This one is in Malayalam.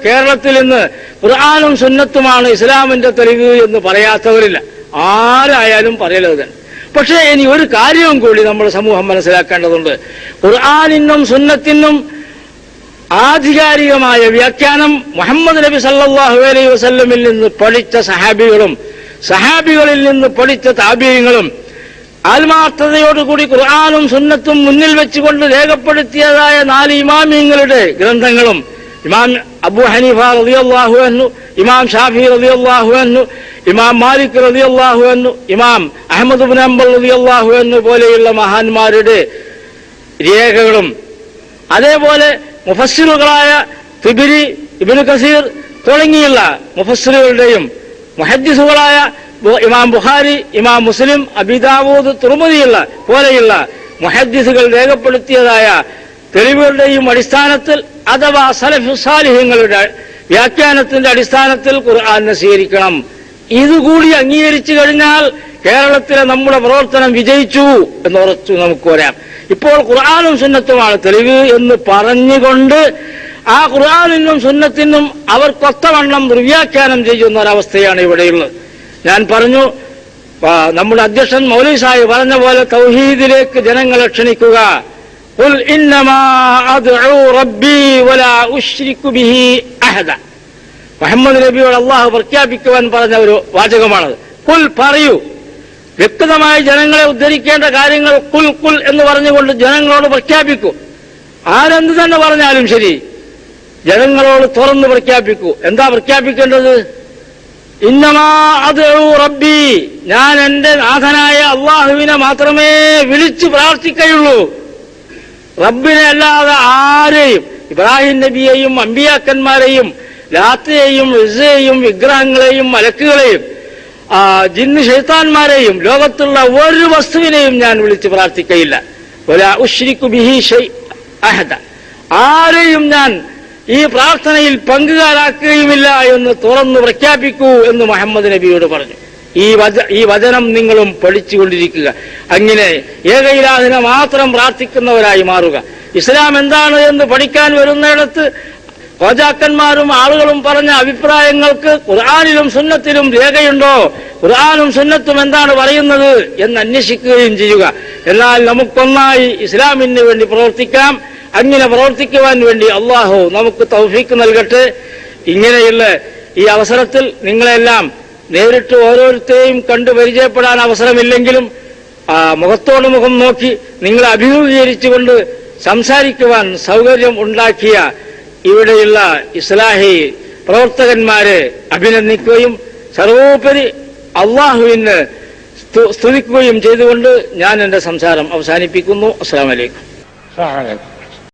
കേരളത്തിൽ ഇന്ന് ഖുർആനും സുന്നത്തുമാണ് ഇസ്ലാമിന്റെ തെളിവ് എന്ന് പറയാത്തവരില്ല. ആരായാലും പറയലത് തന്നെ. പക്ഷേ ഇനി ഒരു കാര്യവും കൂടി നമ്മുടെ സമൂഹം മനസ്സിലാക്കേണ്ടതുണ്ട്. ഖുർആനിനും സുന്നത്തിനും ആധികാരികമായ വ്യാഖ്യാനം മുഹമ്മദ് നബി സല്ലല്ലാഹു അലൈഹി വസല്ലമിൽ നിന്ന് പഠിച്ച സഹാബികളും സഹാബികളിൽ നിന്ന് പഠിച്ച താബീഈങ്ങളും ആത്മാർത്ഥതയോടുകൂടി ഖുർആനും സുന്നത്തും മുന്നിൽ വെച്ചുകൊണ്ട് രേഖപ്പെടുത്തിയതായ 4 ഇമാമിങ്ങളുടെ ഗ്രന്ഥങ്ങളും ഇമാം അബൂ ഹനീഫ റളിയല്ലാഹു അൻഹു, ഇമാം ഷാഫി റളിയല്ലാഹു അൻഹു, ഇമാം മാലിക് റളിയല്ലാഹു അൻഹു, ഇമാം അഹ്മദ് ഇബ്നു ഹംബൽ റളിയല്ലാഹു അൻഹു പോലെയുള്ള മഹാന്മാരുടെ രേഖകളും അതേപോലെ മുഫസ്സിറുകളായ തിബരി, ഇബ്നു കസീർ തുടങ്ങിയുള്ള മുഫസ്സിറുകളുടെയും മുഹദ്ദിസുകളായ ഇമാം ബുഖാരി, ഇമാം മുസ്ലിം, അബീ ദാവൂദ്, തുർമുദിയുള്ള പോലെയുള്ള മുഹദ്ദിസുകൾ രേഖപ്പെടുത്തിയതായ തെളിവുകളുടെയും അടിസ്ഥാനത്തിൽ അഥവാ സലഫു സാലിഹ്യങ്ങളുടെ വ്യാഖ്യാനത്തിന്റെ അടിസ്ഥാനത്തിൽ ഖുർആനെ സ്വീകരിക്കണം. ഇതുകൂടി അംഗീകരിച്ചു കഴിഞ്ഞാൽ കേരളത്തിലെ നമ്മുടെ പ്രവർത്തനം വിജയിച്ചു എന്നുറച്ചു നമുക്ക് പറയാം. ഇപ്പോൾ ഖുർആനും സുന്നത്തുമാണ് തെളിവ് എന്ന് പറഞ്ഞുകൊണ്ട് ആ ഖുർആനിനും സുന്നത്തിനും അവർ കൊത്തവണ്ണം ദുർവ്യാഖ്യാനം ചെയ്യുന്ന ഒരവസ്ഥയാണ് ഇവിടെയുള്ളത്. ഞാൻ പറഞ്ഞു, നമ്മുടെ അധ്യക്ഷൻ മൗലവി സാഹിബ് പറഞ്ഞ പോലെ തൗഹീദിലേക്ക് ജനങ്ങളെ ക്ഷണിക്കുക. ഖുൽ ഇന്നമാ അദ്ഉ റബ്ബി വലാ ഉശ്രികു ബിഹി അഹദ. മുഹമ്മദ് നബിയോട് അള്ളാഹു പ്രഖ്യാപിക്കുവാൻ പറഞ്ഞ ഒരു വാചകമാണത്. ഖുൽ പറയൂ. വ്യക്തമായി ജനങ്ങളെ ഉദ്ധരിക്കേണ്ട കാര്യങ്ങൾ ഖുൽ ഖുൽ എന്ന് പറഞ്ഞുകൊണ്ട് ജനങ്ങളോട് പ്രഖ്യാപിക്കൂ. ആരെന്ത് തന്നെ പറഞ്ഞാലും ശരി, ജനങ്ങളോട് തുറന്ന് പ്രഖ്യാപിക്കൂ. എന്താ പ്രഖ്യാപിക്കേണ്ടത്? ഇന്നമാ അദ്ഉ റബ്ബി, ഞാൻ എന്റെ നാഥനായ അള്ളാഹുവിനെ മാത്രമേ വിളിച്ചു പ്രാർത്ഥിക്കുകയുള്ളൂ. റബ്ബിനെ അല്ലാതെ ആരെയും, ഇബ്രാഹിം നബിയെയും അമ്പിയാക്കന്മാരെയും ലാത്തയെയും ഇസ്സയെയും വിഗ്രഹങ്ങളെയും മലക്കുകളെയും ജിന്ന് ശൈത്താന്മാരെയും ലോകത്തുള്ള ഒരു വസ്തുവിനെയും ഞാൻ വിളിച്ച് പ്രാർത്ഥിക്കയില്ല. വലാ ഉശ്രികു ബിഹി അഹദ, ആരെയും ഞാൻ ഈ പ്രാർത്ഥനയിൽ പങ്കുകാരാക്കുകയുമില്ല എന്ന് തുറന്നു പ്രഖ്യാപിക്കൂ എന്ന് മുഹമ്മദ് നബിയോട് പറഞ്ഞു. ഈ വചനം നിങ്ങളും പഠിച്ചുകൊണ്ടിരിക്കുക. അങ്ങനെ ഏകയിലാഹിനെ മാത്രം പ്രാർത്ഥിക്കുന്നവരായി മാറുക. ഇസ്ലാം എന്താണ് എന്ന് പഠിക്കാൻ വരുന്നിടത്ത് ഖോജാക്കന്മാരും ആളുകളും പറഞ്ഞ അഭിപ്രായങ്ങൾക്ക് ഖുർആനിലും സുന്നത്തിലും രേഖയുണ്ടോ, ഖുർആനും സുന്നത്തും എന്താണ് പറയുന്നത് എന്ന് അന്വേഷിക്കുകയും ചെയ്യുക. എന്നാൽ നമുക്കൊന്നായി ഇസ്ലാമിന് വേണ്ടി പ്രവർത്തിക്കാം. അങ്ങനെ പ്രവർത്തിക്കുവാൻ വേണ്ടി അള്ളാഹു നമുക്ക് തൗഫീക്ക് നൽകട്ടെ. ഇങ്ങനെയുള്ള ഈ അവസരത്തിൽ നിങ്ങളെല്ലാം നേരിട്ട് ഓരോരുത്തരെയും കണ്ടു പരിചയപ്പെടാൻ അവസരമില്ലെങ്കിലും മുഖത്തോട് മുഖം നോക്കി നിങ്ങളെ അഭിമുഖീകരിച്ചുകൊണ്ട് സംസാരിക്കുവാൻ സൗകര്യം ഉണ്ടാക്കിയ ഇവിടെയുള്ള ഇസ്ലാഹി പ്രവർത്തകന്മാരെ അഭിനന്ദിക്കുകയും സർവോപരി അള്ളാഹുവിന് സ്തുതിക്കുകയും ചെയ്തുകൊണ്ട് ഞാൻ എന്റെ സംസാരം അവസാനിപ്പിക്കുന്നു. അസ്സലാമു അലൈക്കും.